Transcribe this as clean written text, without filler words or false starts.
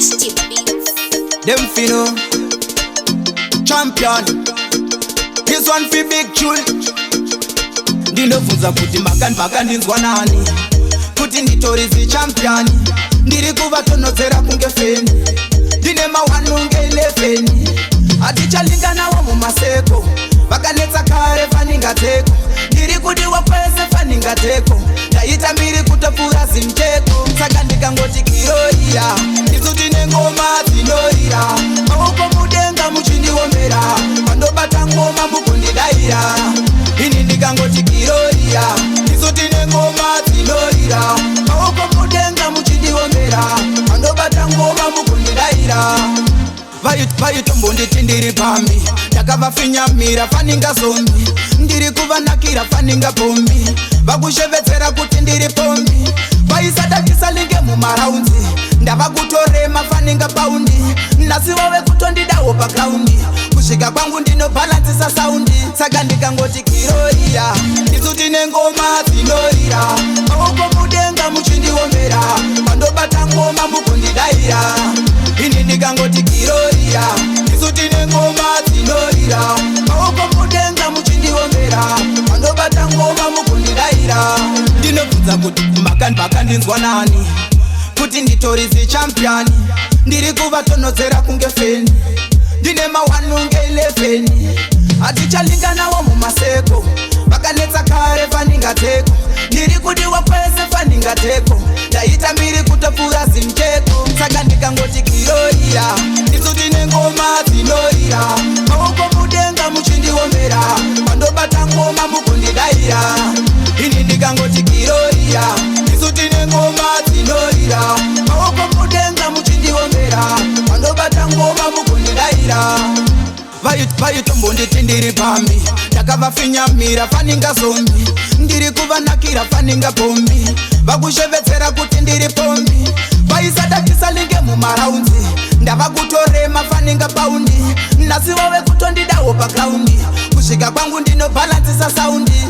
Nasty beats. Them fino champion. This one fi big tune. Ndinofunza kuti makanbaka ndinzwa nani, kuti nditorizi champion. Ndiri kuvatonodzera kunge feni, ndine mawanu nge 11. Hatichalinganawo mumaseko, vakanetsa kare faningateko. Ndiri kudiwa kwese faningateko, ndaita mbiri kutopfura zimteko. Saka ndikangoti kiroira, isu tine ngoma dzinoira. Maoko mudenga muchindiomera, pandobata ngoma mukundidaira. Ini ndikangoti kiroira, isu tine ngoma dzinoira. Maoko mudenga muchindiomera, pandobata ngoma mukundidaira. Vaitombo nditi ndiri pambi, ndakavafinyamira faninga zombi. Ndiri kuvanakira faninga pombi, vakushevedzera kuti ndiri pombi. Vaisadakisalinge mumaraunzi, ndava kutorema faninga paundi. Nasivo vekutondidawo pagraundi, kusvika kwangu ndinobhalansisa saundi. Saka ndikangoti kiroira, isu tine ngoma dzinorira. Maoko mudenga muchindiomera, pandobata ngoma mukundidaira. Ini ndikangoti kiroira, isu tine ngoma dzinorira. Maoko mudenga muchindiomera, pandobata ngoma mukundidaira. Ndinobvunza kuti makanbaka ndinzwa nani, kuti nditorizi champion. Ndiri kuvatonodzera kunge feni, ndine mawanu nge 11. Hatichalinganawo mumaseko, vakanetsa kare faningateko. Ndiri kudiwa kwese faningateko, ndaita mbiri kutopfura zimteko. Saka ndikangoti kiroira, isu tine ngoma dzinorira. Maoko mudenga muchindiomera, pandobata ngoma mukundidaira. Ini ndikangoti kiroira, isu tine ngoma dzinorira. Maoko mudenga muchindiomera, pandobata ngoma mukundidaira. Vaitombo nditi ndiri pambi, ndakavafinyamira faninga zombi. Ndiri kuvanakira faninga pombi, vakushevedzera kuti ndiri pombi. Vaisadakisalinge mumaraunzi, ndava kutorema faninga paundi. Nasivo vekutondidawo pagraundi, kusvika kwangu ndinobhalansisa saundi.